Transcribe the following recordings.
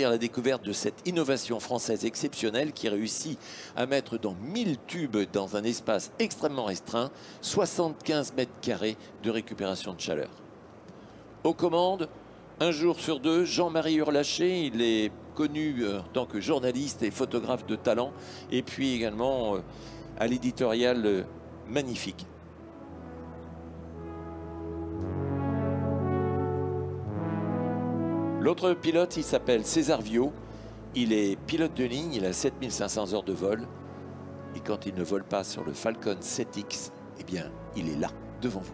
à la découverte de cette innovation française exceptionnelle qui réussit à mettre dans 1000 tubes dans un espace extrêmement restreint 75 mètres carrés de récupération de chaleur. Aux commandes, un jour sur deux, Jean-Marie Urlacher, il est connu en tant que journaliste et photographe de talent, et puis également à l'éditorial magnifique. L'autre pilote, il s'appelle César Viau. Il est pilote de ligne, il a 7500 heures de vol. Et quand il ne vole pas sur le Falcon 7X, eh bien, il est là, devant vous.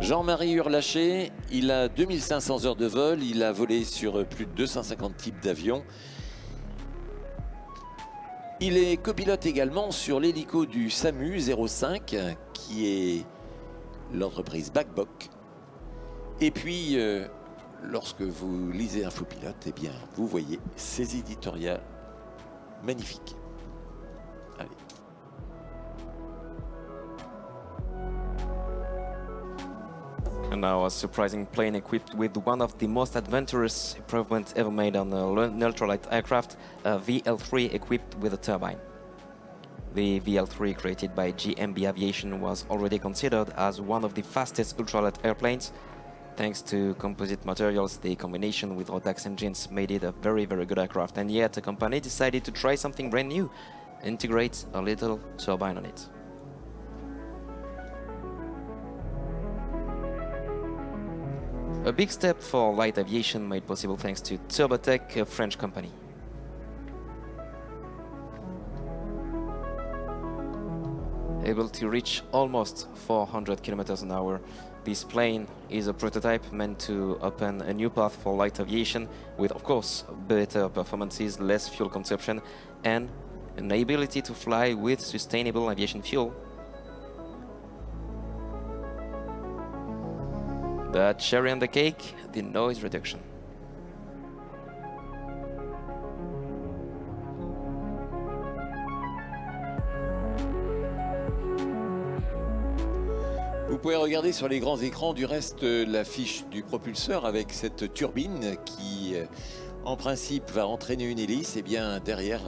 Jean-Marie Urlacher, il a 2500 heures de vol, il a volé sur plus de 250 types d'avions. Il est copilote également sur l'hélico du SAMU 05, qui est l'entreprise Babcock. Et puis, lorsque vous lisez Infopilote, eh bien, vous voyez ces éditoriaux magnifiques. Allez. And now a surprising plane equipped with one of the most adventurous improvements ever made on an ultralight aircraft, a VL3 equipped with a turbine. The VL3 created by GMB Aviation was already considered as one of the fastest ultralight airplanes. Thanks to composite materials, the combination with Rotax engines made it a very good aircraft, and yet the company decided to try something brand new, integrate a little turbine on it. A big step for light aviation made possible thanks to Turbotech, a French company. Able to reach almost 400 km an hour, this plane is a prototype meant to open a new path for light aviation with, of course, better performances, less fuel consumption, and an ability to fly with sustainable aviation fuel. The cherry on the cake, the noise reduction. Vous pouvez regarder sur les grands écrans du reste la fiche du propulseur avec cette turbine qui, en principe, va entraîner une hélice. Et bien derrière,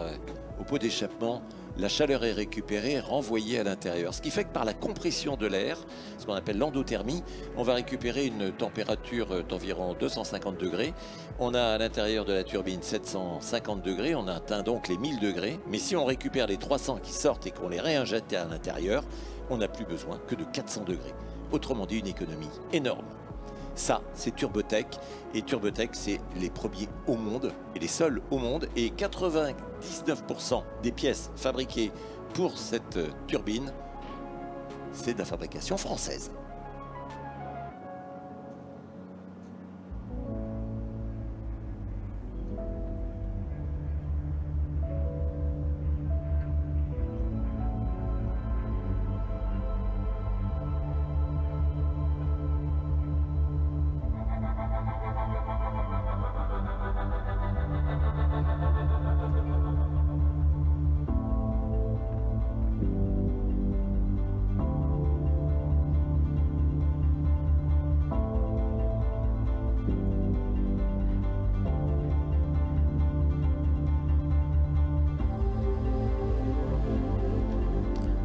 au pot d'échappement, la chaleur est récupérée, renvoyée à l'intérieur. Ce qui fait que par la compression de l'air, ce qu'on appelle l'endothermie, on va récupérer une température d'environ 250 degrés. On a à l'intérieur de la turbine 750 degrés, on atteint donc les 1000 degrés. Mais si on récupère les 300 qui sortent et qu'on les réinjecte à l'intérieur, on n'a plus besoin que de 400 degrés. Autrement dit, une économie énorme. Ça, c'est Turbotech. Et Turbotech, c'est les premiers au monde et les seuls au monde. Et 99% des pièces fabriquées pour cette turbine, c'est de la fabrication française.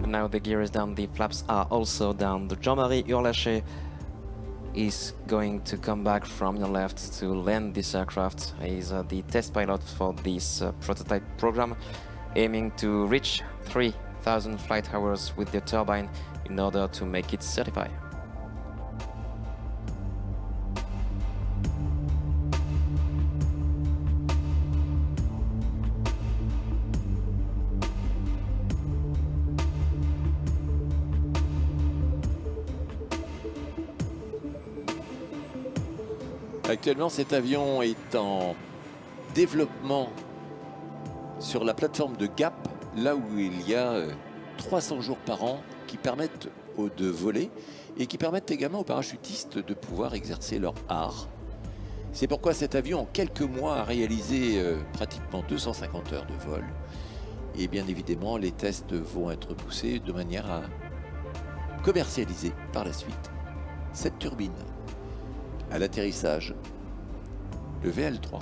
Now the gear is down, the flaps are also down. The Jean-Marie Urlacher is going to come back from your left to land this aircraft. He's the test pilot for this prototype program. aiming to reach 3,000 flight hours with the turbine in order to make it certified. Actuellement, cet avion est en développement sur la plateforme de Gap, là où il y a 300 jours par an qui permettent de voler et qui permettent également aux parachutistes de pouvoir exercer leur art. C'est pourquoi cet avion, en quelques mois, a réalisé pratiquement 250 heures de vol. Et bien évidemment, les tests vont être poussés de manière à commercialiser par la suite cette turbine. À l'atterrissage, le VL3.